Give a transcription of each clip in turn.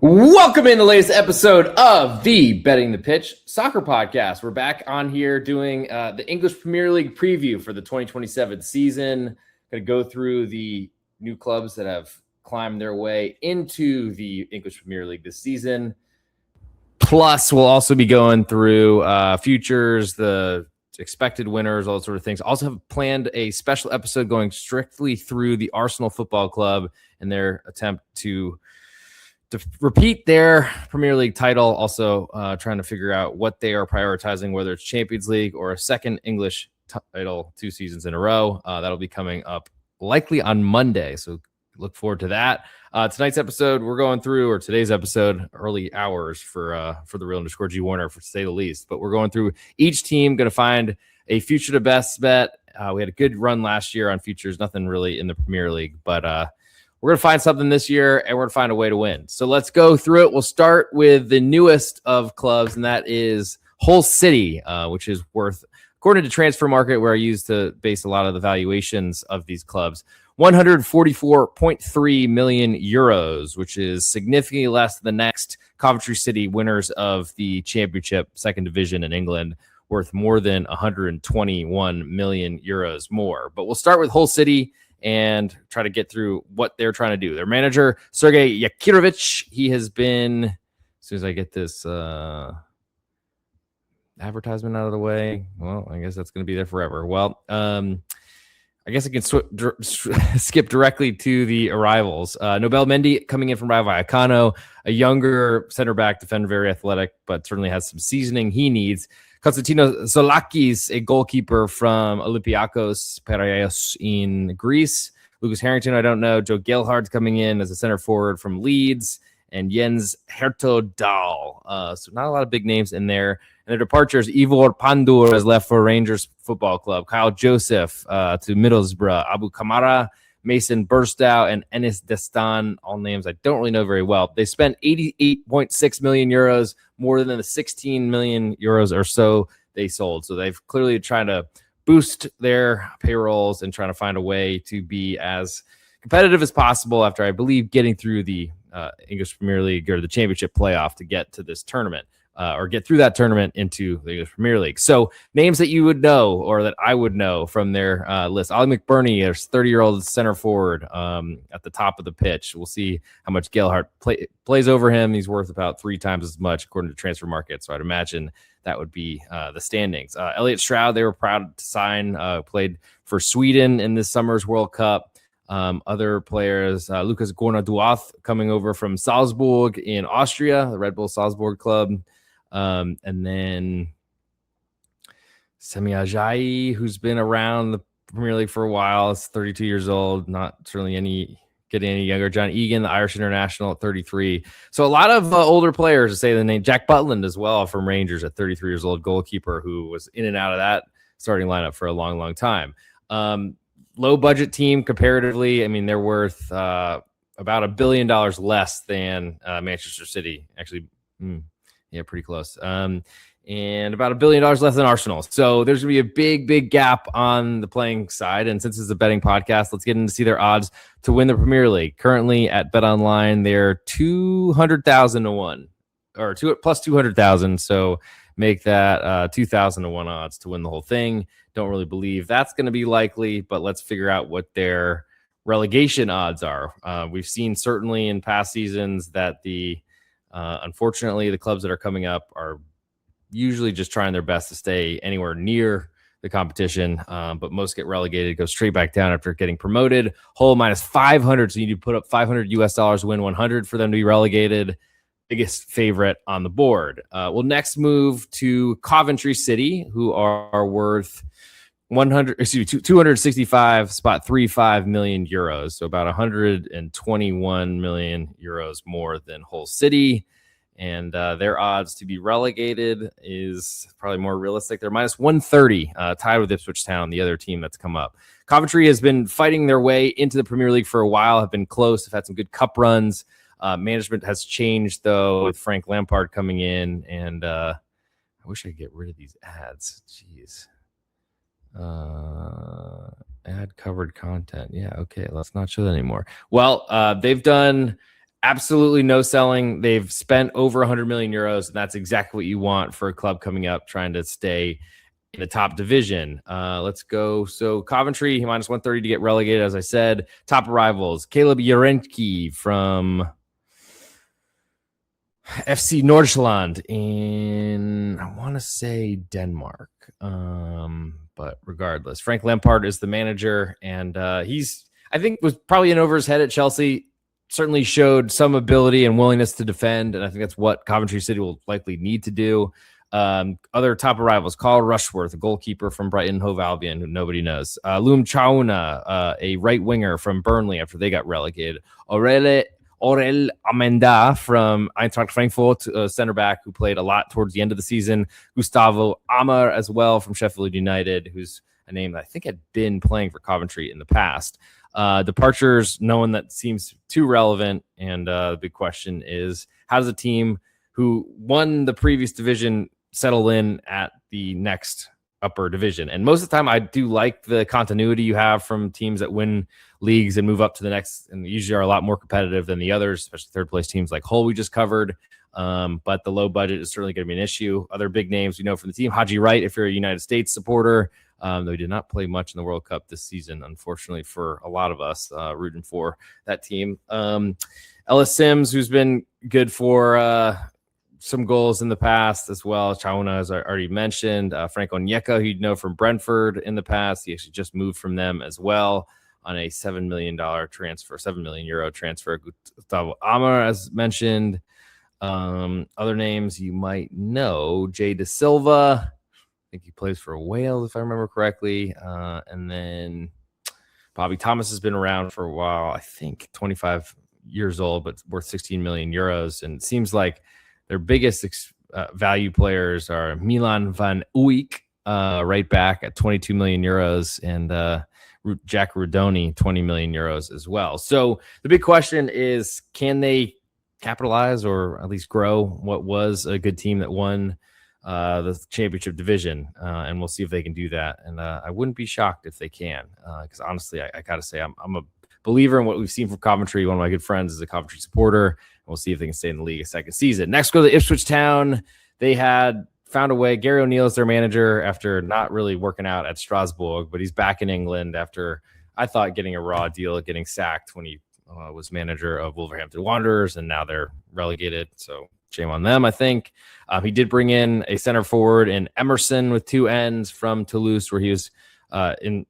Welcome in the latest episode of the Betting the Pitch Soccer Podcast. We're back on here doing the English Premier League preview for the 2027 season. Going to go through the new clubs that have climbed their way into the English Premier League this season. Plus, we'll also be going through futures, the expected winners, all sort of things. Also have planned a special episode going strictly through the Arsenal Football Club and their attempt to repeat their Premier League title, also trying to figure out what they are prioritizing, whether it's Champions League or a second English title 2 seasons in a row. That'll be coming up likely on Monday, so look forward to that. Tonight's episode, we're going through, or today's episode, early hours for the real underscore G Warner, for to say the least. But we're going through each team, going to find a future to best bet. We had a good run last year on futures, nothing really in the Premier League, but we're going to find something this year, and we're going to find a way to win. So let's go through it. We'll start with the newest of clubs, and that is Hull City, which is worth, according to Transfer Market, where I use to base a lot of the valuations of these clubs, 144.3 million euros, which is significantly less than the next Coventry City winners of the Championship, second division in England, worth more than 121 million euros more. But we'll start with Hull City and try to get through what they're trying to do. Their manager, Sergei Yakirovich, he has been, as soon as I get this advertisement out of the way, well, I guess that's going to be there forever. Well, I guess I can skip directly to the arrivals. Nobel Mendy coming in from Rayo Vallecano, a younger center back defender, very athletic, but certainly has some seasoning he needs. Konstantinos Zoulakis, a goalkeeper from Olympiakos Piraeus in Greece. Lucas Harrington, I don't know. Joe Gelhardt's coming in as a center forward from Leeds. And Jens Hertogdahl. So not a lot of big names in there. And their departures, Ivor Pandur has left for Rangers Football Club. Kyle Joseph to Middlesbrough. Abu Kamara, Mason Burstow, and Enis Destan, all names I don't really know very well. They spent 88.6 million euros, more than the 16 million euros or so they sold. So they've clearly trying to boost their payrolls and trying to find a way to be as competitive as possible after, I believe, getting through the English Premier League or the Championship playoff to get to this tournament. Or get through that tournament into the English Premier League. So names that you would know or that I would know from their list. Ollie McBurney, their 30-year-old center forward at the top of the pitch. We'll see how much Gelhardt plays over him. He's worth about 3 times as much according to Transfer Market. So I'd imagine that would be the standings. Elliot Stroud, they were proud to sign, played for Sweden in this summer's World Cup. Other players, Lucas Gorna-Duath coming over from Salzburg in Austria, the Red Bull Salzburg club. And then Semi Ajayi, who's been around the Premier League for a while, is 32 years old, not certainly getting any younger. John Egan, the Irish international, at 33. So a lot of older players, to say the name. Jack Butland as well from Rangers at 33 years old, goalkeeper who was in and out of that starting lineup for a long, long time. Low budget team comparatively. I mean, they're worth about $1 billion less than Manchester City. Actually, yeah, pretty close. And about $1 billion less than Arsenal. So there's going to be a big, big gap on the playing side. And since it's a betting podcast, let's get in to see their odds to win the Premier League. Currently at Bet Online, they're 200,000 to 1 or plus 200,000. So make that 2,000 to 1 odds to win the whole thing. Don't really believe that's going to be likely, but let's figure out what their relegation odds are. We've seen certainly in past seasons that unfortunately, the clubs that are coming up are usually just trying their best to stay anywhere near the competition, but most get relegated, go straight back down after getting promoted. Hull minus 500, so you need to put up $500 to win 100 for them to be relegated. Biggest favorite on the board. We'll next move to Coventry City, who are worth 265.35 million euros, so about 121 million euros more than Hull City. And their odds to be relegated is probably more realistic. They're minus 130, tied with Ipswich Town, the other team that's come up. Coventry has been fighting their way into the Premier League for a while, have been close, have had some good cup runs. Management has changed, though, with Frank Lampard coming in. And I wish I could get rid of these ads. Jeez. Ad covered content. Yeah, okay, let's not show that anymore. Well, they've done absolutely no selling. They've spent over 100 million euros, and that's exactly what you want for a club coming up trying to stay in the top division. Let's go. So Coventry, minus 130 to get relegated, as I said. Top arrivals, Caleb Jarenki from FC Nordsjælland in, I want to say, Denmark. But regardless, Frank Lampard is the manager, and he's, I think, was probably in over his head at Chelsea. Certainly showed some ability and willingness to defend, and I think that's what Coventry City will likely need to do. Other top arrivals, Carl Rushworth, a goalkeeper from Brighton Hove Albion, who nobody knows. Loum Chauna, a right winger from Burnley after they got relegated. Aurel Amenda from Eintracht Frankfurt, center back who played a lot towards the end of the season. Gustavo Amar as well from Sheffield United, who's a name that I think had been playing for Coventry in the past. Departures, no one that seems too relevant. And the big question is, how does a team who won the previous division settle in at the next upper division? And most of the time, I do like the continuity you have from teams that win leagues and move up to the next, and usually are a lot more competitive than the others, especially third place teams like Hull we just covered. But the low budget is certainly going to be an issue. Other big names we know from the team, Haji Wright, if you're a United States supporter, though he did not play much in the World Cup this season, unfortunately, for a lot of us rooting for that team. Ellis Sims, who's been good for some goals in the past as well. Chauna, as I already mentioned. Frank Onyeka, who you'd know from Brentford in the past. He actually just moved from them as well on a $7 million transfer, €7 million transfer. Gustavo Amar, as mentioned. Other names you might know, Jay De Silva. I think he plays for Wales, if I remember correctly. And then Bobby Thomas has been around for a while, I think 25 years old, but worth 16 million euros. And it seems like their biggest value players are Milan van Uyk, right back at 22 million euros, and Jack Rudoni, 20 million euros as well. So the big question is, can they capitalize or at least grow what was a good team that won the championship division? And we'll see if they can do that. And I wouldn't be shocked if they can, because honestly, I got to say, I'm a believer in what we've seen from Coventry. One of my good friends is a Coventry supporter. We'll see if they can stay in the league a second season. Next, go to Ipswich Town. They had found a way. Gary O'Neill is their manager after not really working out at Strasbourg, but he's back in England after, I thought, getting a raw deal, getting sacked when he was manager of Wolverhampton Wanderers, and now they're relegated. So shame on them, I think. He did bring in a center forward in Emerson with two ends from Toulouse, where he was in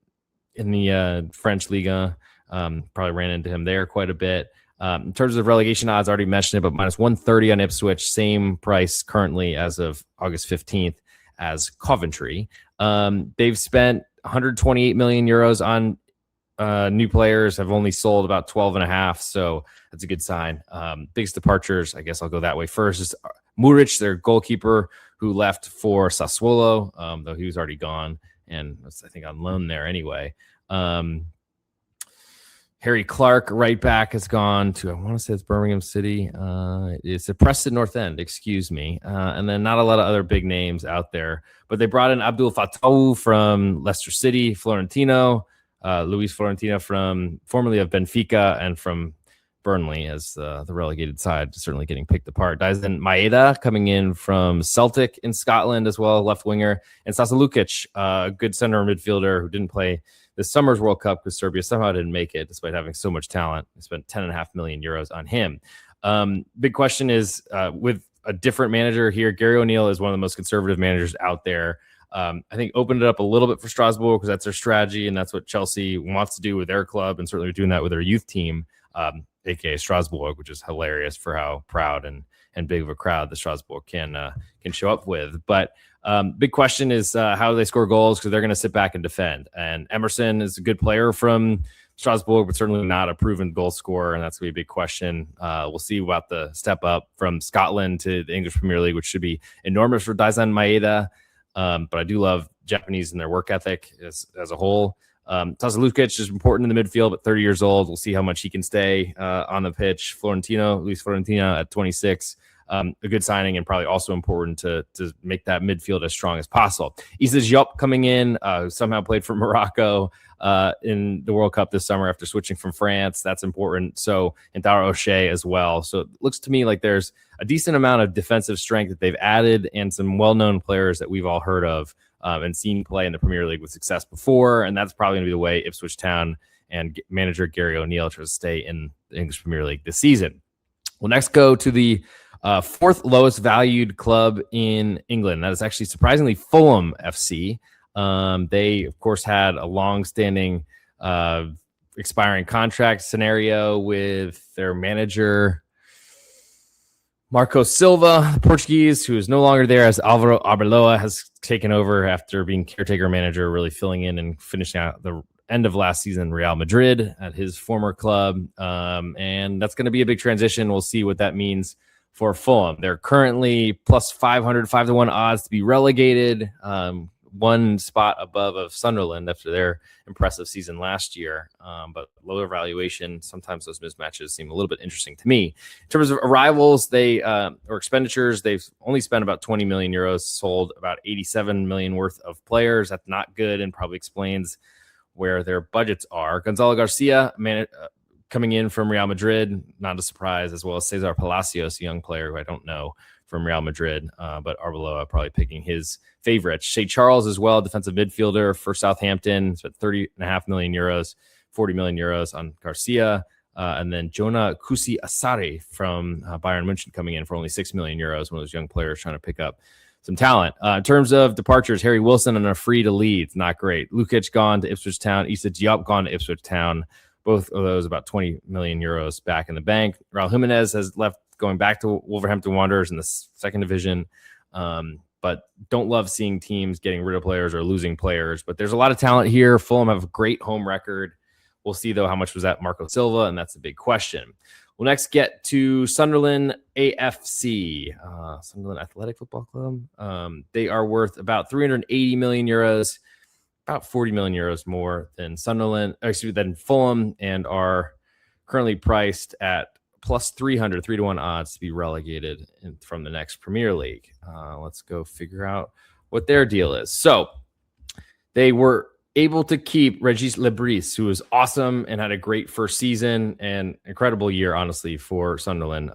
the French Liga. Probably ran into him there quite a bit. In terms of relegation odds, I already mentioned it, but minus 130 on Ipswich, same price currently as of August 15th as Coventry. They've spent 128 million euros on new players, have only sold about 12 and a half, so that's a good sign. Biggest departures, I guess I'll go that way first, is Muric, their goalkeeper, who left for Sassuolo, though he was already gone and was, I think, on loan there anyway. Harry Clark, right back, has gone to, I want to say it's Birmingham City. It's a Preston North End, excuse me. And then not a lot of other big names out there. But they brought in Abdul Fattah from Leicester City, Florentino, Luis Florentino from formerly of Benfica and from Burnley as the relegated side, certainly getting picked apart. Daizen Maeda coming in from Celtic in Scotland as well, left winger. And Sasa Lukic, a good center midfielder who didn't play this summer's World Cup because Serbia somehow didn't make it despite having so much talent. They spent 10.5 million euros on him. Big question is, with a different manager here, Gary O'Neill is one of the most conservative managers out there. I think opened it up a little bit for Strasbourg because that's their strategy and that's what Chelsea wants to do with their club, and certainly doing that with their youth team, aka Strasbourg, which is hilarious for how proud and big of a crowd the Strasbourg can show up with. But big question is how do they score goals, because they're going to sit back and defend. And Emerson is a good player from Strasbourg, but certainly not a proven goal scorer, and that's going to be a big question. We'll see about the step up from Scotland to the English Premier League, which should be enormous for Daizen Maeda. But I do love Japanese and their work ethic as a whole. Sasa Lukic is important in the midfield, but 30 years old. We'll see how much he can stay on the pitch. Luis Florentino at 26. a good signing and probably also important to make that midfield as strong as possible. Issa Diop coming in, somehow played for Morocco in the World Cup this summer after switching from France. That's important. So, and Dara O'Shea as well. So it looks to me like there's a decent amount of defensive strength that they've added and some well-known players that we've all heard of and seen play in the Premier League with success before. And that's probably going to be the way Ipswich Town and manager Gary O'Neill tries to stay in the English Premier League this season. We'll next go to the fourth lowest valued club in England. That is actually surprisingly Fulham FC. They, of course, had a long-standing expiring contract scenario with their manager, Marco Silva, the Portuguese, who is no longer there, as Alvaro Arbeloa has taken over after being caretaker manager, really filling in and finishing out the end of last season Real Madrid at his former club. And that's going to be a big transition. We'll see what that means for Fulham. They're currently plus 500, 5-1 odds to be relegated. One spot above of Sunderland after their impressive season last year, but lower valuation. Sometimes those mismatches seem a little bit interesting to me. In terms of arrivals, or expenditures, they've only spent about 20 million euros, sold about 87 million worth of players. That's not good and probably explains where their budgets are. Gonzalo Garcia, coming in from Real Madrid, not a surprise, as well as Cesar Palacios, a young player who I don't know from Real Madrid, but Arbeloa probably picking his favorites. Shea Charles as well, defensive midfielder for Southampton, spent 30.5 million euros, 40 million euros on Garcia. And then Jonah Kusi Asare from Bayern München coming in for only 6 million euros, one of those young players trying to pick up some talent. In terms of departures, Harry Wilson on a free to Leeds, not great. Lukic gone to Ipswich Town, Issa Diop gone to Ipswich Town. Both of those about 20 million euros back in the bank. Raul Jimenez has left, going back to Wolverhampton Wanderers in the second division. But don't love seeing teams getting rid of players or losing players. But there's a lot of talent here. Fulham have a great home record. We'll see, though, how much was that Marco Silva, and that's a big question. We'll next get to Sunderland AFC, Sunderland Athletic Football Club. They are worth about 380 million euros, about 40 million euros more than than Fulham, and are currently priced at plus 300, 3-1 odds to be relegated from the next Premier League. Let's go figure out what their deal is. So they were able to keep Regis Lebris, who was awesome and had a great first season and incredible year, honestly, for Sunderland.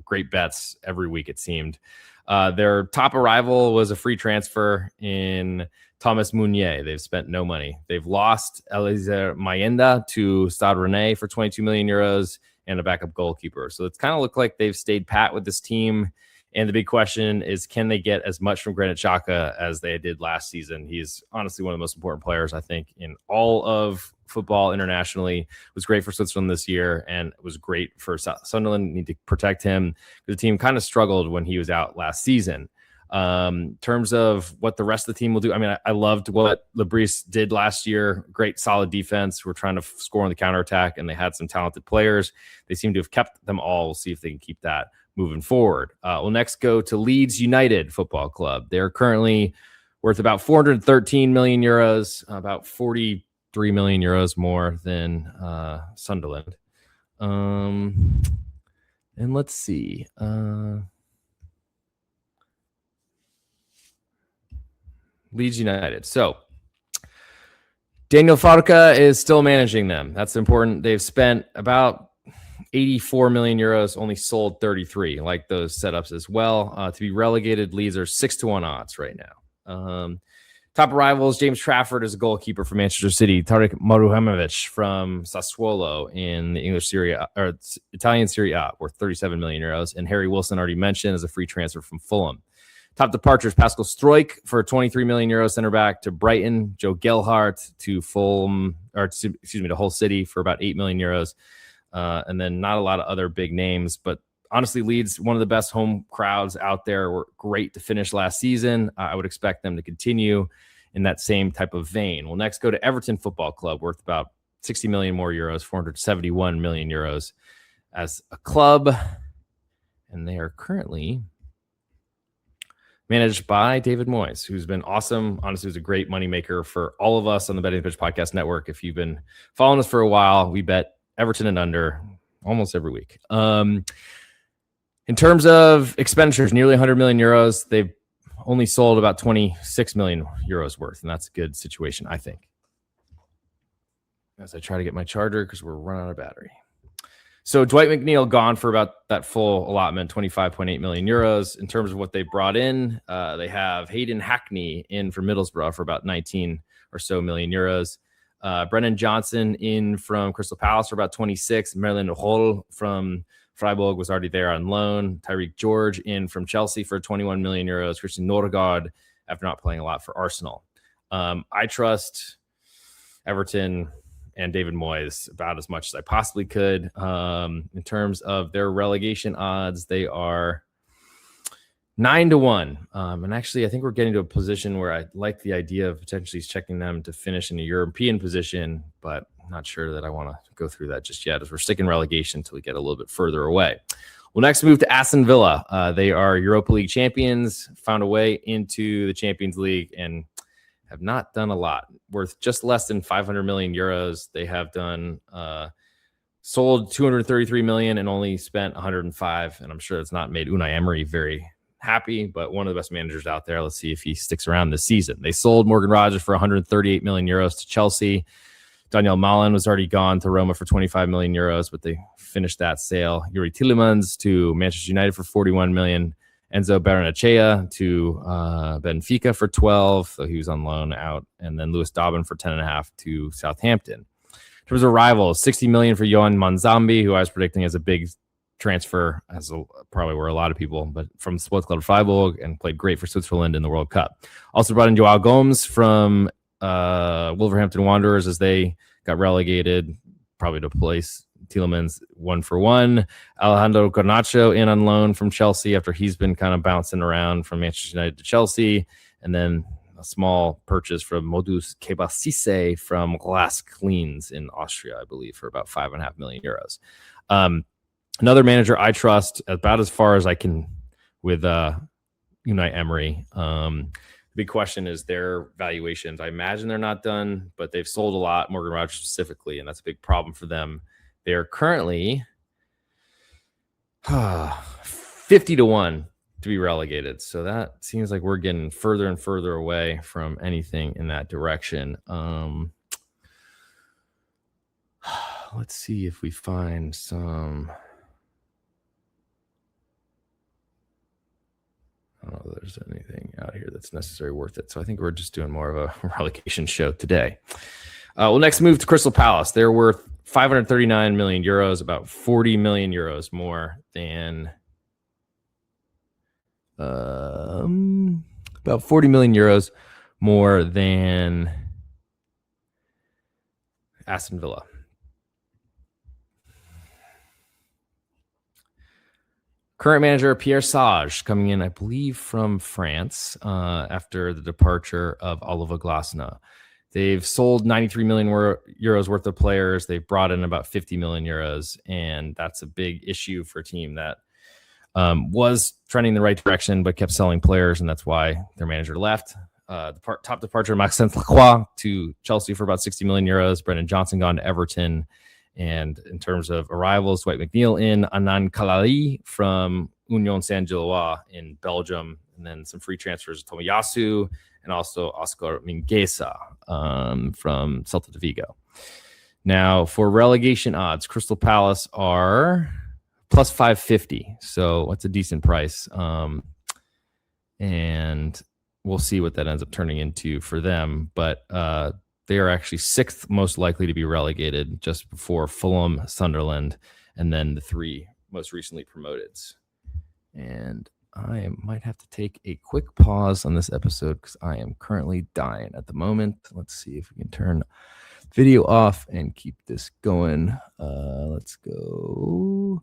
Great bets every week, it seemed. Their top arrival was a free transfer in Thomas Meunier. They've spent no money. They've lost Eliezer Mayenda to Stade Rennais for 22 million euros and a backup goalkeeper. So it's kind of looked like they've stayed pat with this team. And the big question is, can they get as much from Granit Xhaka as they did last season? He's honestly one of the most important players, I think, in all of football internationally. Was great for Switzerland this year and was great for Sunderland. Need to protect him. The team kind of struggled when he was out last season. In terms of what the rest of the team will do, I mean, I loved what Lebris did last year. Great, solid defense. We're trying to score on the counterattack, and they had some talented players. They seem to have kept them all. We'll see if they can keep that moving forward. We'll next go to Leeds United Football Club. They're currently worth about 413 million euros, about 43 million euros more than Sunderland. And let's see. Leeds United. So Daniel Farke is still managing them. That's important. They've spent about 84 million euros, only sold 33, like those setups as well. To be relegated, Leeds are 6-1 odds right now. Top rivals, James Trafford is a goalkeeper for Manchester City. Tarek Maruhamovic from Sassuolo in the English Serie A, or Italian Serie A, worth 37 million euros. And Harry Wilson, already mentioned, is a free transfer from Fulham. Top departures, Pascal Struijk for 23 million euro center back to Brighton. Joe Gelhardt to to Hull City for about 8 million euros. And then not a lot of other big names, but honestly, Leeds, one of the best home crowds out there, were great to finish last season. I would expect them to continue in that same type of vein. We'll next go to Everton Football Club, worth about 60 million more euros, 471 million euros as a club. And they are currently managed by David Moyes, who's been awesome. Honestly, was a great moneymaker for all of us on the Betting Pitch Podcast Network. If you've been following us for a while, we bet Everton and under almost every week. In terms of expenditures, nearly 100 million euros. They've only sold about 26 million euros worth, and that's a good situation, I think. As I try to get my charger because we're running out of battery. So Dwight McNeil gone for about that full allotment, 25.8 million euros. In terms of what they brought in, they have Hayden Hackney in from Middlesbrough for about 19 or so million euros. Brennan Johnson in from Crystal Palace for about 26. Merlin Roll from Freiburg was already there on loan. Tyreek George in from Chelsea for 21 million euros. Christian Norgard after not playing a lot for Arsenal. I trust Everton and David Moyes about as much as I possibly could. In terms of their relegation odds, they are 9-1. And actually, I think we're getting to a position where I like the idea of potentially checking them to finish in a European position, but I'm not sure that I want to go through that just yet, as we're sticking relegation until we get a little bit further away. We'll next move to Aston Villa. They are Europa League champions, found a way into the Champions League, and have not done a lot. Worth just less than 500 million euros. They have done sold 233 million and only spent 105. And I'm sure it's not made Unai Emery very happy, but one of the best managers out there. Let's see if he sticks around this season. They sold Morgan Rogers for 138 million euros to Chelsea. Daniel Malen was already gone to Roma for 25 million euros, but they finished that sale. Yuri Tielemans to Manchester United for 41 million. Enzo Barrenechea to Benfica for 12, so he was on loan out, and then Lewis Dobbin for 10.5 to Southampton. In terms of rivals, 60 million for Yohan Manzambi, who I was predicting as a big transfer, probably were a lot of people, but from Sports Club Freiburg, and played great for Switzerland in the World Cup. Also brought in Joao Gomes from Wolverhampton Wanderers as they got relegated, probably to place Tielemans 1-for-1. Alejandro Garnacho in on loan from Chelsea after he's been kind of bouncing around from Manchester United to Chelsea. And then a small purchase from Modus Kebasise from Glass Cleans in Austria, I believe, for about 5.5 million euros. Another manager I trust about as far as I can with Unai Emery. The big question is their valuations. I imagine they're not done, but they've sold a lot, Morgan Rogers specifically, and that's a big problem for them. They are currently 50-1 to be relegated. So that seems like we're getting further and further away from anything in that direction. Let's see if we find some. I don't know if there's anything out here that's necessarily worth it. So I think we're just doing more of a relegation show today. We'll next move to Crystal Palace. They're worth 539 million euros, about 40 million euros more than about 40 million euros more than Aston Villa. Current manager Pierre Sage coming in, I believe, from France after the departure of Oliver Glasner. They've sold 93 million euros worth of players. They've brought in about 50 million euros, and that's a big issue for a team that was trending in the right direction but kept selling players, and that's why their manager left. Top departure, Maxence Lacroix to Chelsea for about 60 million euros. Brendan Johnson gone to Everton. And in terms of arrivals, Dwight McNeil in, Anand Kalali from Union Saint-Gilloise in Belgium, and then some free transfers, Tomiyasu and also Oscar Mingueza from Celta de Vigo. Now, for relegation odds, Crystal Palace are plus 550, so that's a decent price. And we'll see what that ends up turning into for them. But they are actually sixth most likely to be relegated, just before Fulham, Sunderland, and then the three most recently promoted. And I might have to take a quick pause on this episode because I am currently dying at the moment. Let's see if we can turn video off and keep this going. Let's go.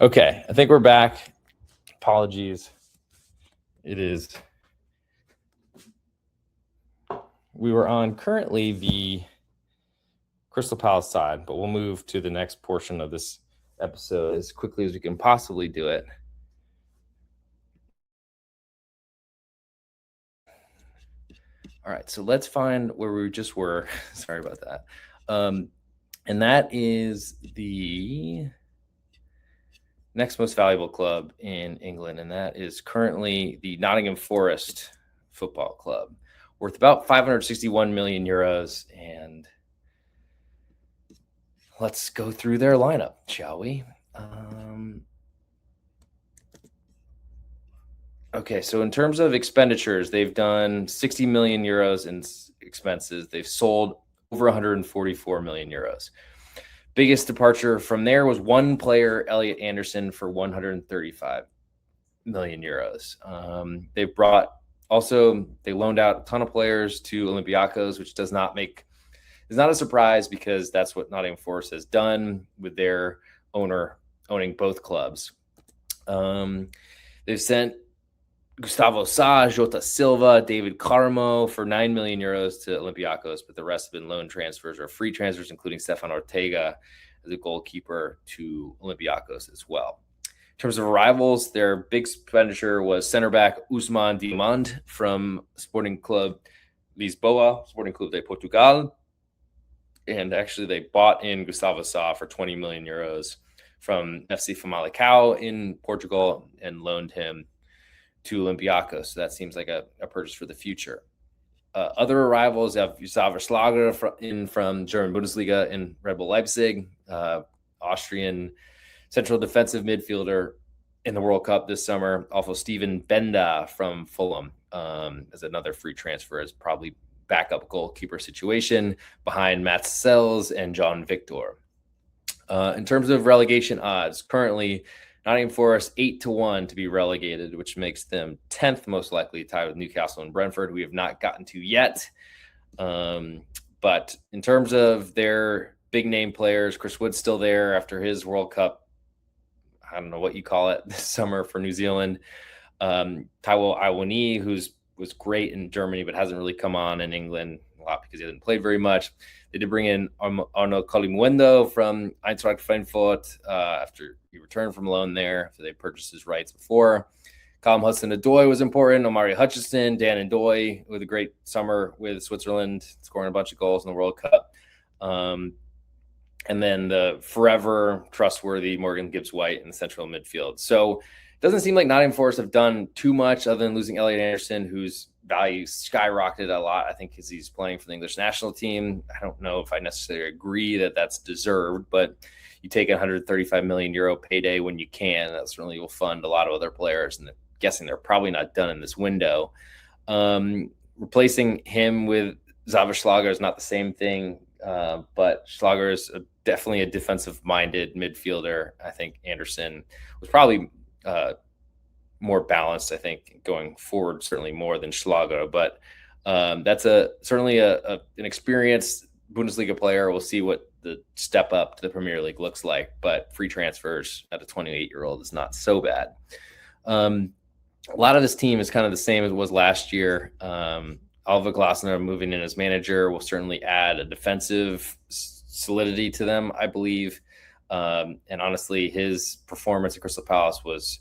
Okay, I think we're back. Apologies It is. We were on currently the Crystal Palace side, but we'll move to the next portion of this episode as quickly as we can possibly do it. All right, so let's find where we just were. Sorry about that. And that is the next most valuable club in England, and that is currently the Nottingham Forest Football Club, worth about 561 million euros. And let's go through their lineup, shall we? Okay, so in terms of expenditures, they've done 60 million euros in expenses. They've sold over 144 million euros. Biggest departure from there was one player, Elliot Anderson, for 135 million euros. They loaned out a ton of players to Olympiacos, which is not a surprise because that's what Nottingham Forest has done with their owner owning both clubs. They've sent Gustavo Sa, Jota Silva, David Carmo for 9 million euros to Olympiacos, but the rest have been loan transfers or free transfers, including Stefan Ortega as a goalkeeper to Olympiacos as well. In terms of arrivals, their big expenditure was center back Ousmane Diamand from Sporting Club Lisboa, Sporting Club de Portugal. And actually, they bought in Gustavo Sa for 20 million euros from FC Famalicão in Portugal and loaned him to Olympiacos. So that seems like a purchase for the future. Other arrivals have Xaver Schlager from German Bundesliga in Red Bull Leipzig, Austrian central defensive midfielder in the World Cup this summer. Also, Steven Benda from Fulham as another free transfer, as probably backup goalkeeper situation behind Mats Sells and John Victor. In terms of relegation odds, currently Nottingham Forest 8-1 to be relegated, which makes them 10th most likely, tied with Newcastle and Brentford. We have not gotten to yet. But in terms of their big name players, Chris Wood's still there after his World Cup. I don't know what you call it this summer for New Zealand. Taiwo Awoniyi, was great in Germany, but hasn't really come on in England a lot because he hasn't played very much. They did bring in Arno Kalimuendo from Eintracht Frankfurt after he returned from loan there. So they purchased his rights before. Callum Hudson-Odoi was important. Omari Hutchinson, Dan Ndoye with a great summer with Switzerland, scoring a bunch of goals in the World Cup. And then the forever trustworthy Morgan Gibbs-White in the central midfield. So it doesn't seem like Nottingham Forest have done too much other than losing Elliot Anderson, whose value skyrocketed a lot, I think, because he's playing for the English national team. I don't know if I necessarily agree that that's deserved, but you take a 135 million euro payday when you can. That certainly will fund a lot of other players, and I'm guessing they're probably not done in this window. Replacing him with Xaver Schlager is not the same thing, but Schlager is definitely a defensive-minded midfielder. I think Anderson was probably more balanced, I think, going forward, certainly more than Schlager. But that's certainly an experienced Bundesliga player. We'll see what the step up to the Premier League looks like. But free transfers at a 28-year-old is not so bad. A lot of this team is kind of the same as it was last year. Alva Glasner moving in as manager will certainly add a defensive solidity to them, I believe. And honestly, his performance at Crystal Palace was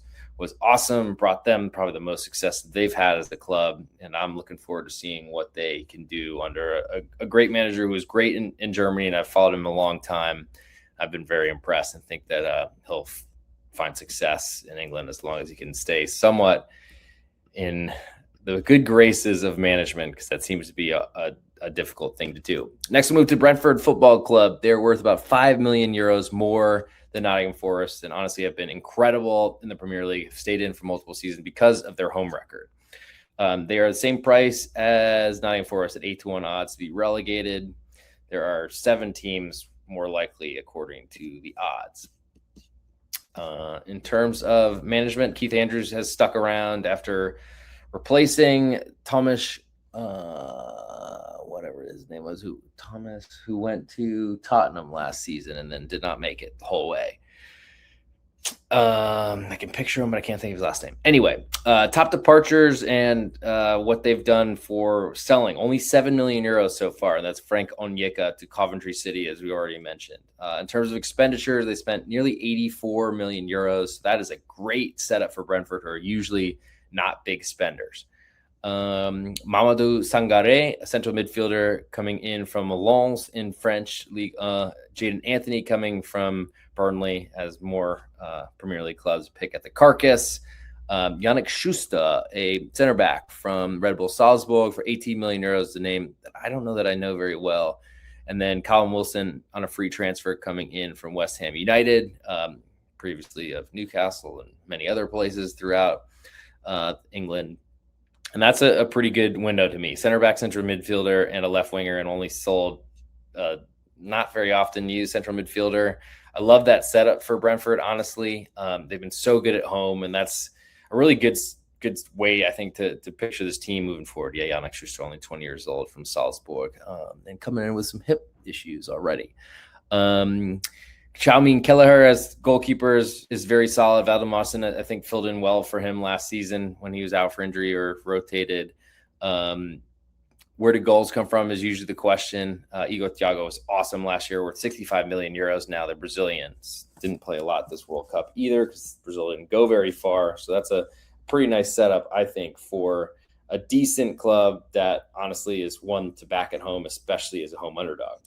awesome, brought them probably the most success that they've had as a club. And I'm looking forward to seeing what they can do under a great manager who is great in Germany. And I've followed him a long time. I've been very impressed and think that he'll find success in England as long as he can stay somewhat in the good graces of management, because that seems to be a difficult thing to do. Next, we'll move to Brentford Football Club. They're worth about 5 million euros more than Nottingham Forest, and honestly have been incredible in the Premier League, have stayed in for multiple seasons because of their home record. They are the same price as Nottingham Forest at 8-1 odds to be relegated. There are 7 teams more likely according to the odds. In terms of management, Keith Andrews has stuck around after replacing Thomas, whatever his name was, who went to Tottenham last season and then did not make it the whole way. I can picture him, but I can't think of his last name. Anyway, top departures and what they've done for selling. Only 7 million euros so far, and that's Frank Onyeka to Coventry City, as we already mentioned. In terms of expenditures, they spent nearly 84 million euros. That is a great setup for Brentford, who are usually not big spenders. Mamadou Sangare, a central midfielder coming in from Lens in French League. Jaden Anthony coming from Burnley, as more Premier League clubs pick at the carcass. Yannick Schuster, a center back from Red Bull Salzburg for 18 million euros, the name that I don't know that I know very well. And then Callum Wilson on a free transfer coming in from West Ham United, previously of Newcastle and many other places throughout England. And that's a pretty good window to me. Center back, central midfielder, and a left winger, and only sold not very often used central midfielder. I love that setup for Brentford, honestly. They've been so good at home, and that's a really good way, I think, to picture this team moving forward. Yeah, Yannick Schuster, only 20 years old from Salzburg, and coming in with some hip issues already. Xiaomin Kelleher as goalkeeper is very solid. Valdemarson, I think, filled in well for him last season when he was out for injury or rotated. Where do goals come from is usually the question. Igor Thiago was awesome last year, worth 65 million euros now. The Brazilians didn't play a lot this World Cup either because Brazil didn't go very far. So that's a pretty nice setup, I think, for a decent club that honestly is one to back at home, especially as a home underdog.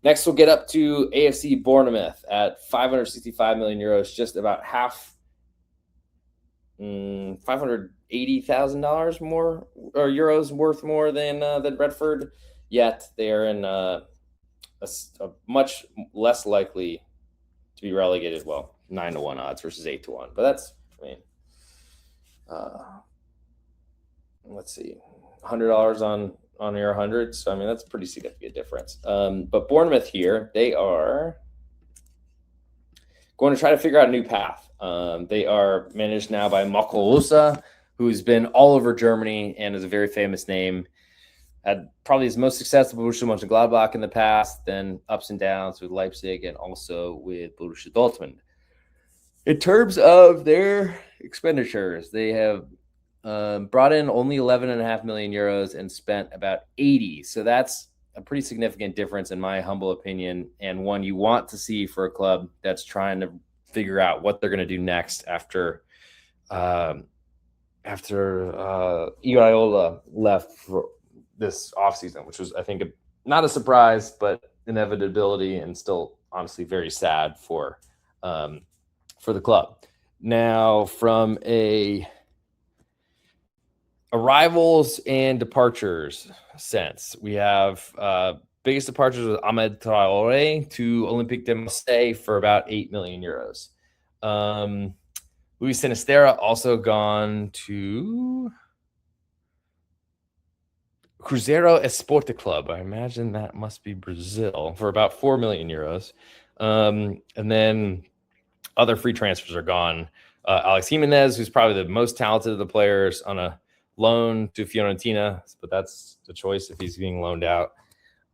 Next, we'll get up to AFC Bournemouth at 565 million euros, just about half, $580,000 more or euros worth more than Brentford. Yet they are in a much less likely to be relegated. Well, 9-1 odds versus 8-1, but that's, I mean, let's see, $100 on your 100. So, I mean, that's a pretty significant difference. But Bournemouth here, they are going to try to figure out a new path. They are managed now by Marco Rose, who's been all over Germany and is a very famous name. Had probably his most successful Borussia Mönchengladbach in the past, then ups and downs with Leipzig and also with Borussia Dortmund. In terms of their expenditures, they have brought in only 11.5 million euros and spent about 80. So that's a pretty significant difference in my humble opinion, and one you want to see for a club that's trying to figure out what they're going to do next after Iraola left for this offseason, which was, I think, not a surprise, but inevitability, and still honestly very sad for the club. Now, from arrivals and departures sense, we have biggest departures with Ahmed Traore to Olympique de Marseille for about 8 million euros. Luis Sinisterra also gone to Cruzeiro Esporte Club. I imagine that must be Brazil, for about 4 million euros. And then other free transfers are gone. Alex Jimenez, who's probably the most talented of the players, on a loan to Fiorentina, but that's the choice if he's being loaned out.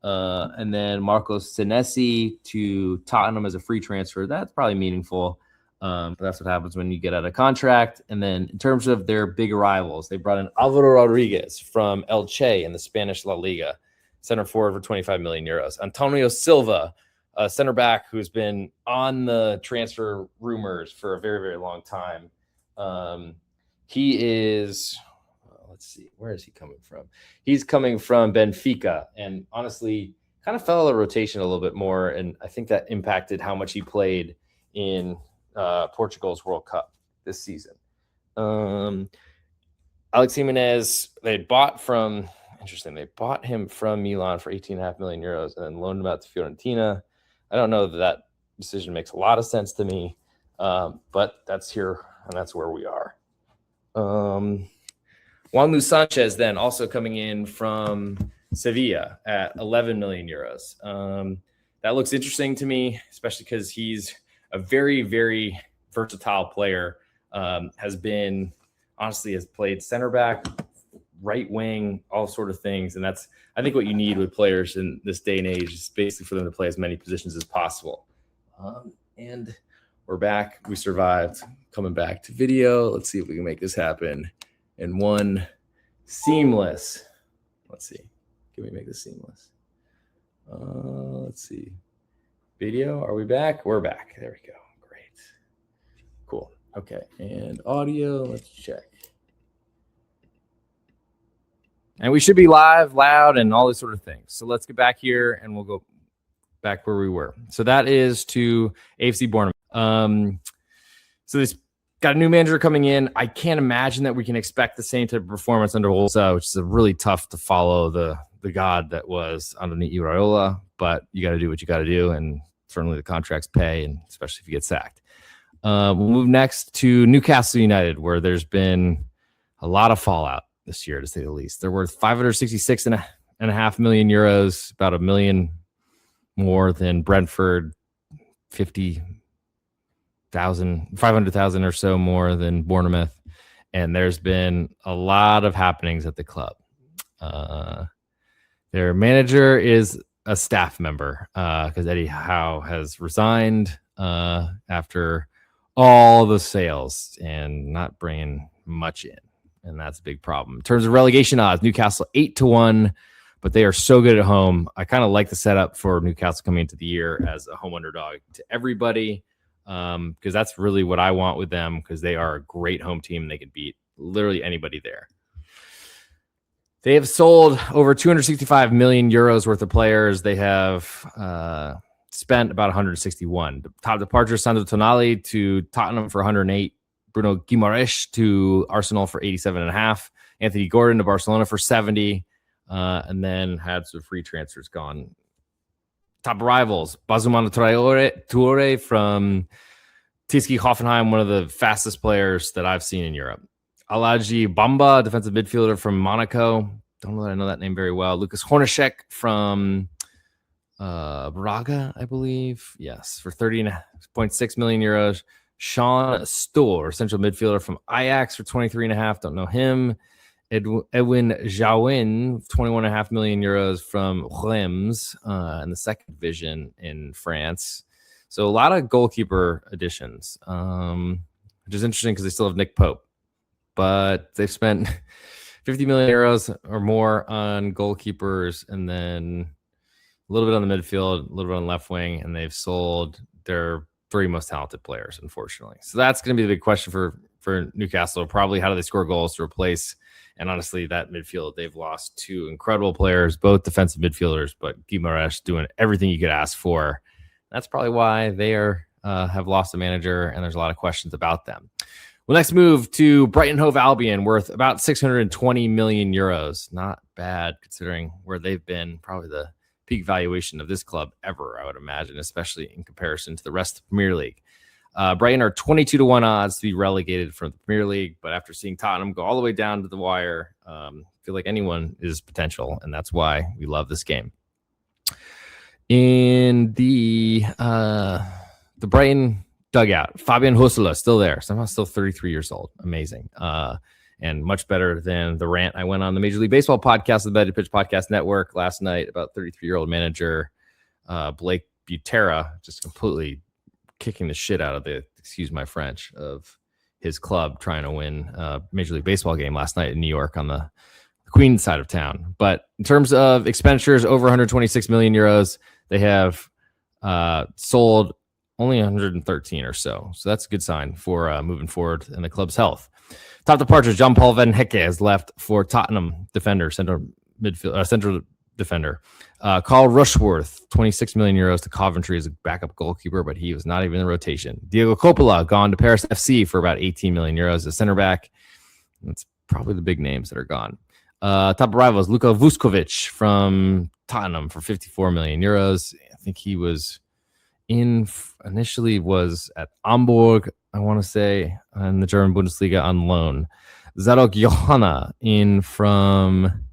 And then Marcos Senesi to Tottenham as a free transfer. That's probably meaningful. But that's what happens when you get out of contract. And then in terms of their big arrivals, they brought in Alvaro Rodriguez from Elche in the Spanish La Liga, center forward for 25 million euros. Antonio Silva, a center back who's been on the transfer rumors for a very, very long time. He is... let's see, where is he coming from? He's coming from Benfica, and honestly kind of fell out of rotation a little bit more, and I think that impacted how much he played in Portugal's World Cup this season. Alex Jimenez, they bought him from Milan for 18.5 million euros and then loaned him out to Fiorentina. I don't know that decision makes a lot of sense to me, but that's here, and that's where we are. Juanlu Sanchez then also coming in from Sevilla at 11 million euros. That looks interesting to me, especially because he's a very, very versatile player. Has played center back, right wing, all sort of things. And that's, I think, what you need with players in this day and age is basically for them to play as many positions as possible. And We're back. We survived. Coming back to video. Let's see if we can make this happen in one seamless. Let's see. Can we make this seamless? Let's see. Video. Are we back? We're back. There we go. Great. Cool. Okay. And audio. Let's check. And we should be live, loud, and all these sort of things. So let's get back here and we'll go back where we were. So that is to AFC Bournemouth. So this got a new manager coming in. I can't imagine that we can expect the same type of performance under Holsa, which is really tough to follow the god that was underneath Iraola, but you got to do what you got to do, and certainly the contracts pay, and especially if you get sacked. We'll move next to Newcastle United, where there's been a lot of fallout this year, to say the least. They're worth 566.5 million euros, about $1 million more than Brentford, 500,000 or so more than Bournemouth. And there's been a lot of happenings at the club. Their manager is a staff member because Eddie Howe has resigned after all the sales and not bringing much in. And that's a big problem. In terms of relegation odds, Newcastle 8-1, but they are so good at home. I kind of like the setup for Newcastle coming into the year as a home underdog to everybody, because that's really what I want with them, because they are a great home team. They can beat literally anybody there. They have sold over 265 million euros worth of players. They have spent about 161. The top departure, Sandro Tonali to Tottenham for 108. Bruno Guimaraes to Arsenal for 87.5. Anthony Gordon to Barcelona for 70. And then had some free transfers gone. Top arrivals, Bazumana Traore from TSG Hoffenheim, one of the fastest players that I've seen in Europe. Alaji Bamba, defensive midfielder from Monaco. Don't know that I know that name very well. Lucas Hornacek from Braga, I believe. Yes, for 30.6 million euros. Sean Stoor, central midfielder from Ajax for 23.5. Don't know him. Edwin Jawin, 21.5 million euros from Reims in the second division in France. So a lot of goalkeeper additions, which is interesting because they still have Nick Pope, but they've spent 50 million euros or more on goalkeepers, and then a little bit on the midfield, a little bit on left wing, and they've sold their three most talented players, unfortunately. So that's going to be the big question for Newcastle. Probably how do they score goals to replace? And honestly, that midfield, they've lost two incredible players, both defensive midfielders, but Guimaraes doing everything you could ask for. That's probably why they have lost a manager, and there's a lot of questions about them. We'll next move to Brighton Hove Albion, worth about 620 million euros. Not bad considering where they've been. Probably the peak valuation of this club ever, I would imagine, especially in comparison to the rest of the Premier League. Brighton are 22-1 odds to be relegated from the Premier League, but after seeing Tottenham go all the way down to the wire, I feel like anyone is potential, and that's why we love this game. In the Brighton dugout, Fabian Husela still there, somehow still 33 years old. Amazing. And much better than the rant I went on the Major League Baseball podcast, the Better Pitch Podcast Network last night about 33-year-old manager Blake Butera, just completely kicking the shit out of excuse my French, of his club trying to win a Major League Baseball game last night in New York on the Queens side of town. But in terms of expenditures, over 126 million euros, they have sold only 113 or so. So that's a good sign for moving forward in the club's health. Top departures, Jean-Paul Van Hecke has left for Tottenham defender, central defender. Carl Rushworth, 26 million euros to Coventry as a backup goalkeeper, but he was not even in the rotation. Diego Coppola gone to Paris FC for about 18 million euros as center back. That's probably the big names that are gone. Top rivals, Luka Vuskovic from Tottenham for 54 million euros. I think he was initially at Hamburg, I want to say, in the German Bundesliga on loan. Zadok Johanna in from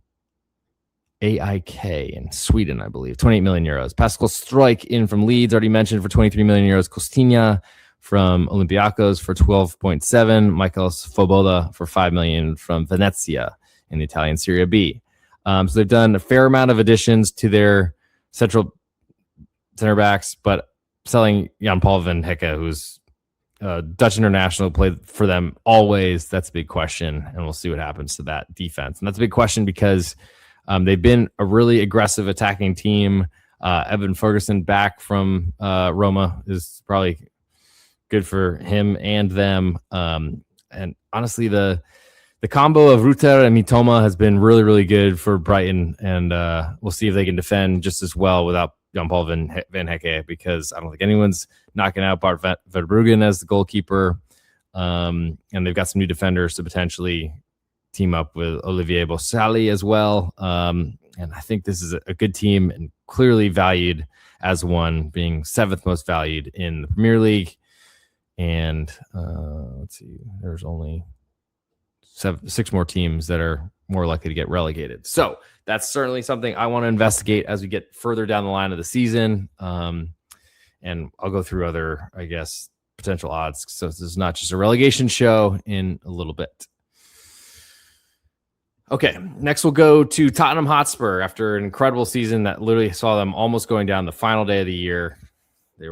AIK in Sweden, I believe, 28 million euros. Pascal Struijk in from Leeds, already mentioned, for 23 million euros. Costinha from Olympiacos for 12.7. Michael Svoboda for 5 million from Venezia in the Italian Serie B. So they've done a fair amount of additions to their central center backs, but selling Jan-Paul Van Hecke, who's Dutch international played for them always. That's a big question, and we'll see what happens to that defense. And that's a big question because they've been a really aggressive attacking team. Evan Ferguson back from Roma is probably good for him and them. And honestly, the combo of Rutter and Mitoma has been really, really good for Brighton, and we'll see if they can defend just as well without Jan-Paul van Hecke, because I don't think anyone's knocking out Bart Verbruggen as the goalkeeper. And they've got some new defenders to potentially team up with Olivier Bossali as well. And I think this is a good team and clearly valued as one, being 7th most valued in the Premier League. And let's see, there's only 6 more teams that are more likely to get relegated. So that's certainly something I want to investigate as we get further down the line of the season. And I'll go through other, I guess, potential odds. So this is not just a relegation show in a little bit. Okay, next we'll go to Tottenham Hotspur. After an incredible season that literally saw them almost going down the final day of the year, they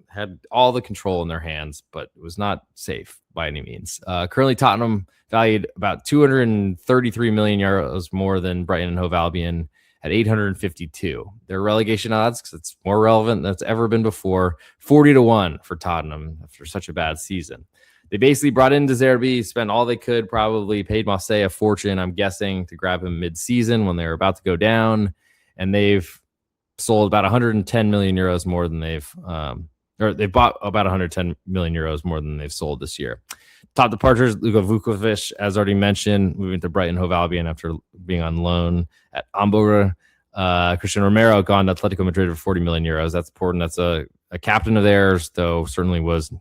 had all the control in their hands, but it was not safe by any means. Currently, Tottenham valued about 233 million euros more than Brighton and Hove Albion at 852. Their relegation odds, because it's more relevant than it's ever been before, 40-1 for Tottenham after such a bad season. They basically brought in De Zerbi, spent all they could, probably paid Marseille a fortune, I'm guessing, to grab him mid-season when they were about to go down. And they've sold about 110 million euros more than they've bought about 110 million euros more than they've sold this year. Top departures, Luka Vukovic, as already mentioned, moving to Brighton Hove Albion after being on loan at Hamburger. Christian Romero gone to Atletico Madrid for 40 million euros. That's important. That's a captain of theirs, though certainly was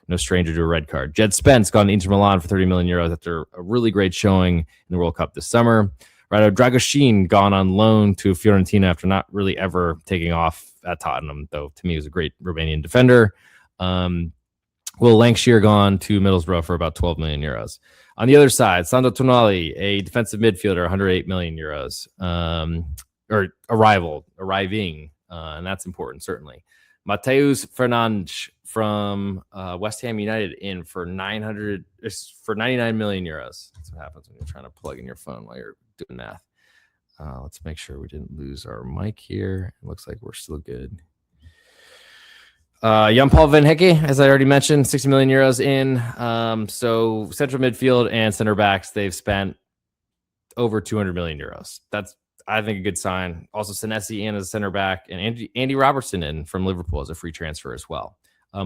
no stranger to a red card. Jed Spence gone to Inter Milan for 30 million euros after a really great showing in the World Cup this summer. Rado Dragoshin gone on loan to Fiorentina after not really ever taking off at Tottenham, though to me he was a great Romanian defender. Will Lancashire gone to Middlesbrough for about 12 million euros. On the other side, Sandro Tonali, a defensive midfielder, 108 million euros, or arriving, and that's important, certainly. Mateus Fernandes from West Ham United in for 99 million euros. That's what happens when you're trying to plug in your phone while you're doing math. Let's make sure we didn't lose our mic here. It looks like we're still good. Jan-Paul van Hecke, as I already mentioned, 60 million euros in. So central midfield and center backs, they've spent over 200 million euros. That's, I think, a good sign. Also, Senesi in as a center back, and Andy Robertson in from Liverpool as a free transfer as well.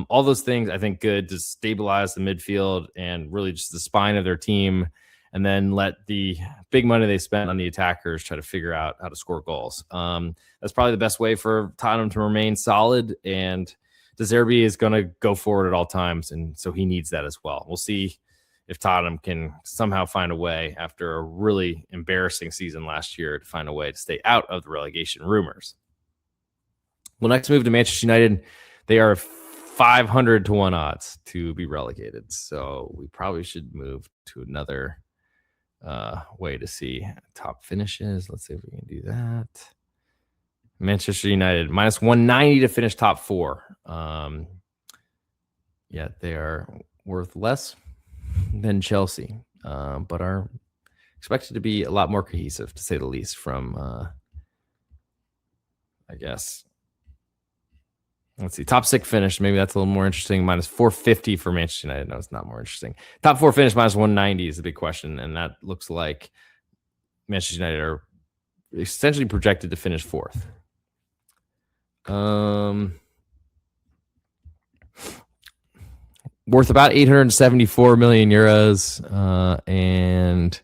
All those things, I think, good to stabilize the midfield and really just the spine of their team, and then let the big money they spent on the attackers try to figure out how to score goals. That's probably the best way for Tottenham to remain solid, and De Zerbi is going to go forward at all times, and so he needs that as well. We'll see if Tottenham can somehow find a way, after a really embarrassing season last year, to find a way to stay out of the relegation rumors. We'll next move to Manchester United. They are 500-1 odds to be relegated, so we probably should move to another way to see top finishes. Let's see if we can do that. Manchester United minus 190 to finish top 4. Yeah, they are worth less than Chelsea, but are expected to be a lot more cohesive, to say the least, from I guess. Let's see. Top 6 finish. Maybe that's a little more interesting. Minus 450 for Manchester United. No, it's not more interesting. Top 4 finish minus 190 is the big question. And that looks like Manchester United are essentially projected to finish 4th. Worth about 874 million euros. And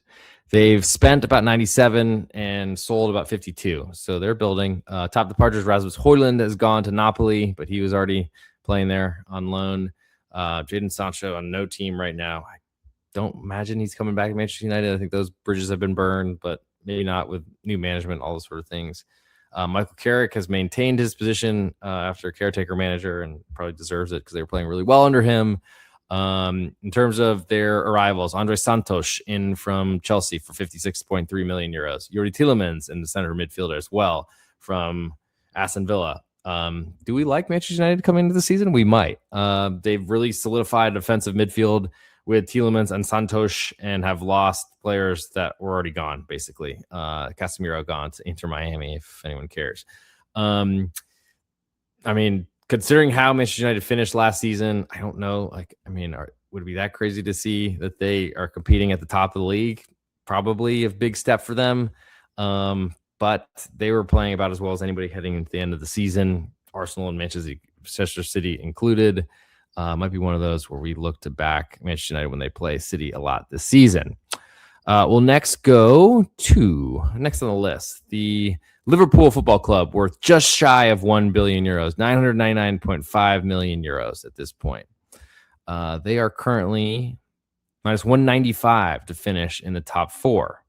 they've spent about 97 and sold about 52. So they're building. Top departures, Rasmus Højlund has gone to Napoli, but he was already playing there on loan. Jadon Sancho on no team right now. I don't imagine he's coming back to Manchester United. I think those bridges have been burned, but maybe not with new management, all those sort of things. Michael Carrick has maintained his position after caretaker manager, and probably deserves it because they were playing really well under him. In terms of their arrivals, Andre Santos in from Chelsea for 56.3 million euros. Yuri Tielemans in the center midfielder as well from Aston Villa. Do we like Manchester United coming into the season? We might. They've really solidified defensive midfield with Tielemans and Santos, and have lost players that were already gone, basically. Casemiro gone to Inter Miami, if anyone cares. I mean, considering how Manchester United finished last season, I don't know. Would it be that crazy to see that they are competing at the top of the league? Probably a big step for them. But they were playing about as well as anybody heading into the end of the season. Arsenal and Manchester City included. Might be one of those where we look to back Manchester United when they play City a lot this season. We'll next go to, next on the list, the Liverpool Football Club, worth just shy of 1 billion euros, 999.5 million euros at this point. They are currently minus 195 to finish in the top 4.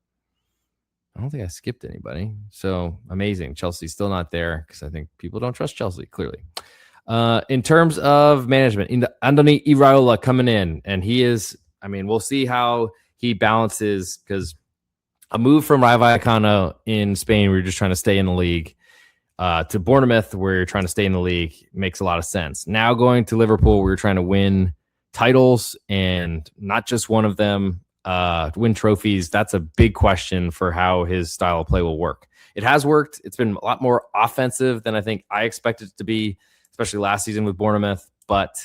I don't think I skipped anybody. So amazing. Chelsea's still not there because I think people don't trust Chelsea, clearly. In terms of management, Andoni Iraola coming in, and he is, we'll see how he balances, because a move from Rayo Vallecano in Spain, where you're just trying to stay in the league, to Bournemouth, where you're trying to stay in the league, makes a lot of sense. Now going to Liverpool, where you're trying to win titles, and not just one of them, win trophies. That's a big question for how his style of play will work. It has worked. It's been a lot more offensive than I think I expected it to be, especially last season with Bournemouth. But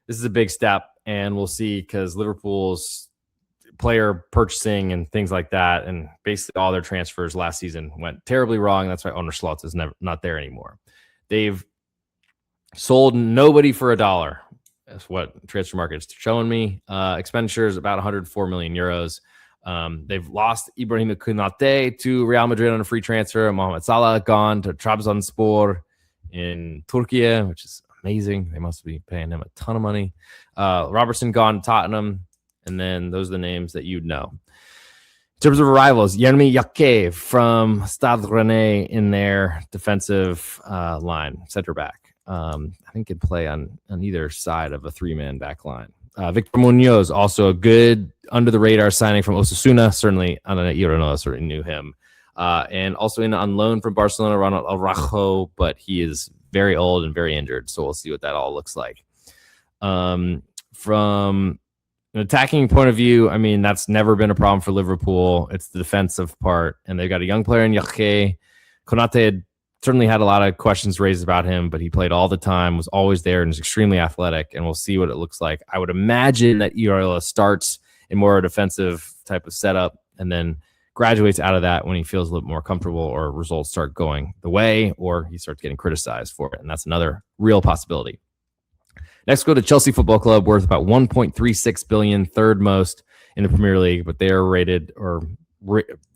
this is a big step, and we'll see, because Liverpool's player purchasing and things like that, and basically all their transfers last season went terribly wrong. That's why owner Slot is not there anymore. They've sold nobody for $1. That's what transfer market's showing me. Expenditures about 104 million euros. They've lost Ibrahim Konate to Real Madrid on a free transfer. Mohamed Salah gone to Trabzonspor in Turkey, which is amazing. They must be paying him a ton of money. Robertson gone to Tottenham, and then those are the names that you'd know. In terms of arrivals, Yeremy Yake from Stade Rennais in their defensive line, center back. I think could play on either side of a 3-man back line. Victor Munoz, also a good under-the-radar signing from Osasuna. Certainly, Andoni Iraola certainly knew him. And also on loan from Barcelona, Ronald Araujo, but he is very old and very injured, so we'll see what that all looks like. From an attacking point of view, that's never been a problem for Liverpool. It's the defensive part, and they've got a young player in Yake. Konate certainly had a lot of questions raised about him, but he played all the time, was always there, and is extremely athletic, and we'll see what it looks like. I would imagine that Iraola starts in more a defensive type of setup and then graduates out of that when he feels a little more comfortable, or results start going the way, or he starts getting criticized for it, and that's another real possibility. Next, go to Chelsea Football Club, worth about 1.36 billion, third most in the Premier League, but they are rated, or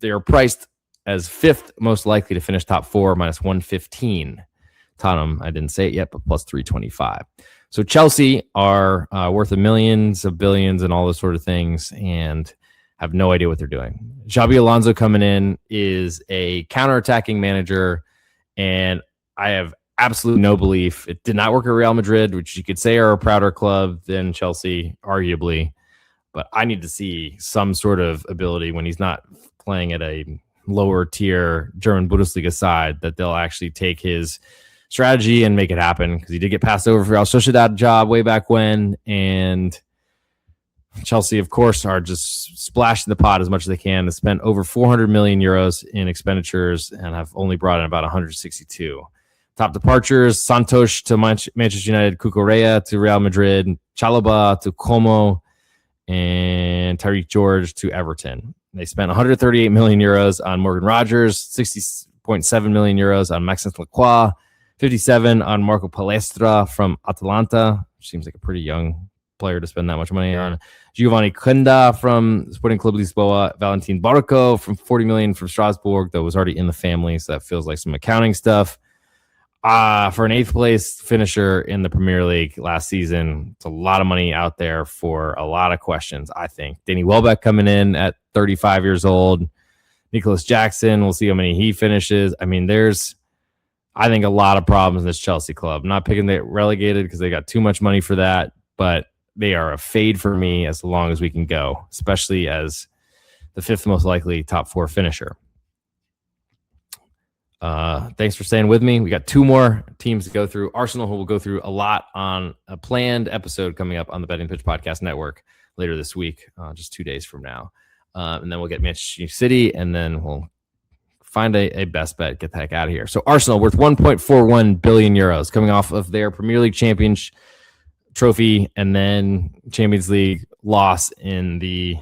they are priced as 5th most likely to finish top 4, minus 115. Tottenham, I didn't say it yet, but plus 325. So Chelsea are worth millions of billions and all those sort of things, and have no idea what they're doing. Xabi Alonso coming in is a counter-attacking manager, and I have absolutely no belief. It did not work at Real Madrid, which you could say are a prouder club than Chelsea, arguably. But I need to see some sort of ability when he's not playing at a lower tier German Bundesliga side, that they'll actually take his strategy and make it happen, because he did get passed over for Real Sociedad job way back when, and Chelsea, of course, are just splashing the pot as much as they can. They spent over 400 million euros in expenditures and have only brought in about 162. Top departures: Santos to Manchester United, Cucurella to Real Madrid, Chalobah to Como, and Tariq George to Everton. They spent 138 million euros on Morgan Rogers, 60.7 million euros on Maxence Lacroix, 57 on Marco Palestra from Atalanta, which seems like a pretty young player to spend that much money on. Giovanni Kunda from Sporting Club Lisboa, Valentin Barco from 40 million from Strasbourg, that was already in the family, so that feels like some accounting stuff. For an 8th place finisher in the Premier League last season, it's a lot of money out there for a lot of questions, I think. Danny Welbeck coming in at 35 years old. Nicholas Jackson, we'll see how many he finishes. There's, I think, a lot of problems in this Chelsea club. I'm not picking the relegated because they got too much money for that, but they are a fade for me as long as we can go, especially as the 5th most likely top 4 finisher. Thanks for staying with me. We got 2 more teams to go through. Arsenal, who will go through a lot on a planned episode coming up on the Betting Pitch Podcast Network later this week, just 2 days from now. And then we'll get Manchester City, and then we'll find a best bet, get the heck out of here. So Arsenal worth 1.41 billion euros coming off of their Premier League Champions trophy and then Champions League loss in the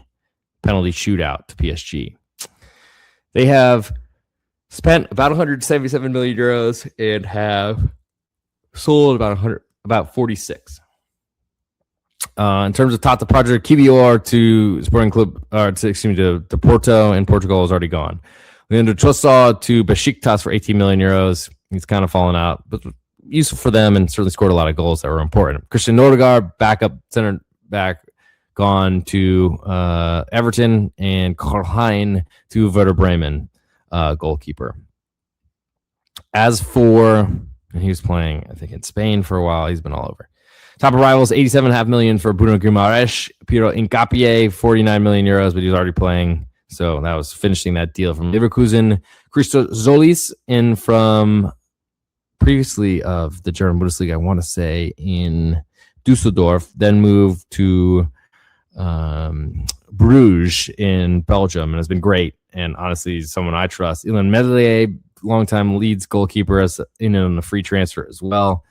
penalty shootout to PSG. They have spent about 177 million euros and have sold about 46. In terms of Tata Project, Kivior to Sporting Club, to Porto in Portugal is already gone. Leandro Trossard to Besiktas for 18 million euros. He's kind of fallen out, but useful for them and certainly scored a lot of goals that were important. Christian Nordegaard, backup center back, gone to Everton, and Karl Hein to Werder Bremen, goalkeeper. As for, he was playing, I think, in Spain for a while. He's been all over. Top arrivals, 87.5 million for Bruno Guimaraes. Piero Hincapié, 49 million euros, but he was already playing. So that was finishing that deal from Leverkusen. Christo Zolis in from previously of the German Bundesliga, I want to say in Dusseldorf, then moved to Bruges in Belgium and has been great. And honestly, someone I trust. Ilan Medley, longtime Leeds goalkeeper, is in on a free transfer as well.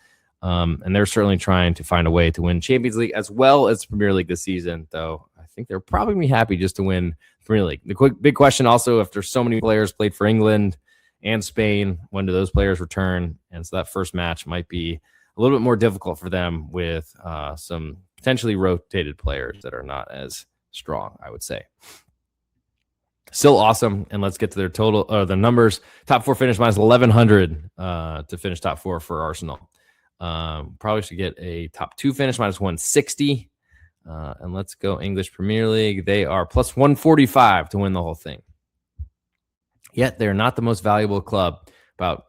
And they're certainly trying to find a way to win Champions League as well as Premier League this season, though I think they're probably going to be happy just to win Premier League. The big question also, if there's so many players played for England and Spain, when do those players return? And so that first match might be a little bit more difficult for them with some potentially rotated players that are not as strong, I would say. Still awesome. And let's get to their total, the numbers. Top 4 finish minus 1,100 to finish top 4 for Arsenal. Probably should get a top 2 finish minus 160. And let's go English Premier League. They are plus 145 to win the whole thing. Yet they're not the most valuable club. About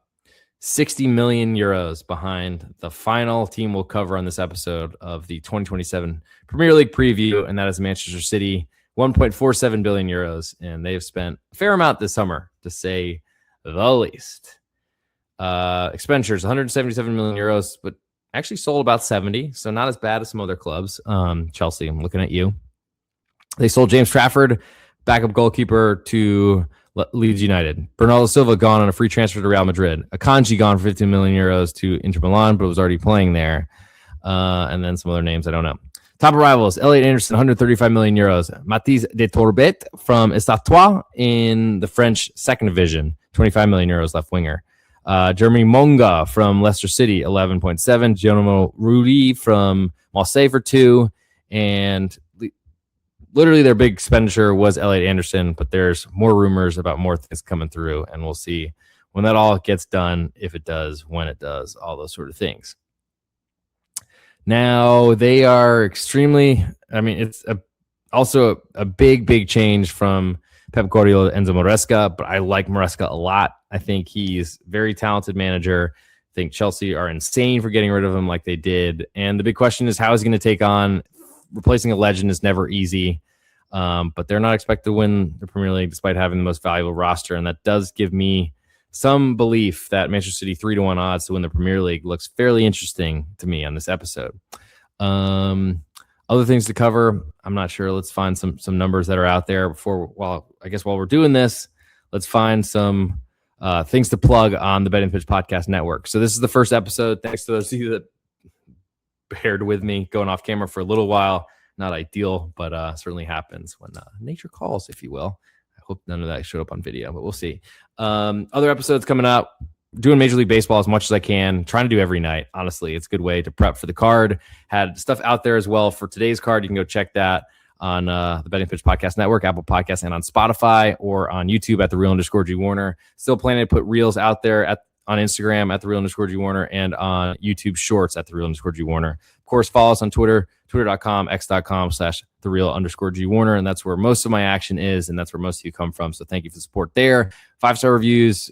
60 million euros behind the final team we'll cover on this episode of the 2027 Premier League preview, and that is Manchester City, 1.47 billion euros. And they have spent a fair amount this summer, to say the least. Expenditures, 177 million euros, but actually sold about 70, so not as bad as some other clubs. Chelsea, I'm looking at you. They sold James Trafford, backup goalkeeper, to Leeds United. Bernardo Silva gone on a free transfer to Real Madrid. Akanji gone for 15 million euros to Inter Milan, but was already playing there. And then some other names I don't know. Top arrivals, Elliot Anderson, 135 million euros. Mathis de Torbet from Estatois in the French second division, 25 million euros left winger. Jeremy Monga from Leicester City, 11.7. Geronimo Rulli from Marseille for 2. And literally their big expenditure was Elliot Anderson, but there's more rumors about more things coming through, and we'll see when that all gets done, if it does, when it does, all those sort of things. Now, they are extremely, it's also a big change from Pep Guardiola to Enzo Maresca, but I like Maresca a lot. I think he's a very talented manager. I think Chelsea are insane for getting rid of him like they did. And the big question is, how is he going to take on replacing a legend is never easy. But they're not expected to win the Premier League despite having the most valuable roster. And that does give me some belief that Manchester City 3-1 odds to win the Premier League looks fairly interesting to me on this episode. Other things to cover, I'm not sure. Let's find some numbers that are out there while we're doing this, let's find some things to plug on the Betting Pitch Podcast Network. So this is the first episode. Thanks to those of you that bared with me going off camera for a little while. Not ideal, but certainly happens when nature calls, if you will. I hope none of that showed up on video, but we'll see. Other episodes coming up. Doing Major League Baseball as much as I can. Trying to do every night. Honestly, it's a good way to prep for the card. Had stuff out there as well for today's card. You can go check that on the Betting Pitch Podcast Network, Apple Podcasts, and on Spotify, or on YouTube at @TheReal_G Warner. Still planning to put reels out there on Instagram at @TheReal_G Warner, and on YouTube Shorts at @TheReal_G Warner. Of course, follow us on Twitter, twitter.com, x.com/TheReal_G Warner. And that's where most of my action is, and that's where most of you come from. So thank you for the support there. 5-star reviews,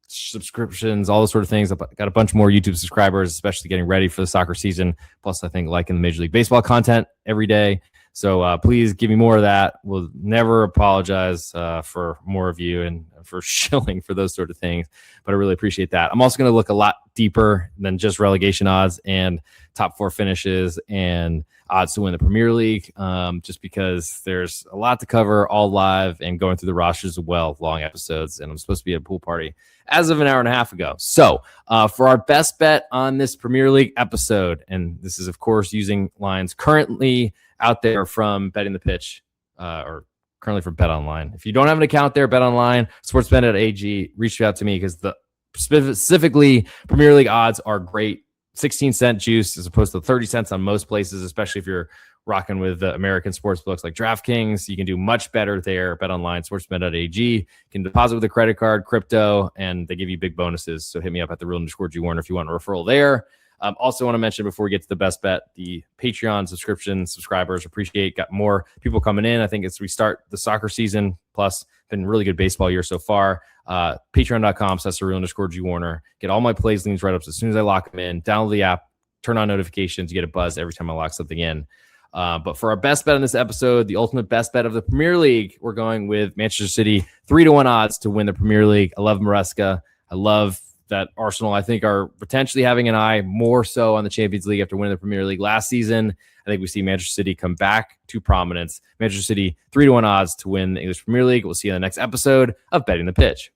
subscriptions, all those sort of things. I've got a bunch more YouTube subscribers, especially getting ready for the soccer season. Plus, I think liking the Major League Baseball content every day. So please give me more of that. We'll never apologize for more of you, and for shilling for those sort of things. But I really appreciate that. I'm also going to look a lot deeper than just relegation odds and top 4 finishes and odds to win the Premier League, just because there's a lot to cover, all live and going through the rosters as well, long episodes. And I'm supposed to be at a pool party as of an hour and a half ago. So for our best bet on this Premier League episode, and this is, of course, using lines currently out there from Betting the Pitch, or currently from Bet Online. If you don't have an account there, Bet Online, sportsbet.ag, reach out to me because specifically Premier League odds are great. 16-cent juice as opposed to 30 cents on most places, especially if you're rocking with the American sports books like DraftKings. You can do much better there. Bet Online, sportsbet.ag. You can deposit with a credit card, crypto, and they give you big bonuses. So hit me up at @thereal_G_Warner if you want a referral there. Also want to mention before we get to the best bet, the Patreon subscribers appreciate. Got more people coming in. I think as we start the soccer season, plus been really good baseball year so far. Patreon.com/thereal_G_Warner. Get all my plays, leans, write-ups as soon as I lock them in. Download the app, turn on notifications, you get a buzz every time I lock something in. But for our best bet on this episode, the ultimate best bet of the Premier League, we're going with Manchester City, 3-1 odds to win the Premier League. I love Maresca. I love that Arsenal, I think, are potentially having an eye more so on the Champions League after winning the Premier League last season. I think we see Manchester City come back to prominence. Manchester City, 3-1 odds to win the English Premier League. We'll see you in the next episode of Betting the Pitch.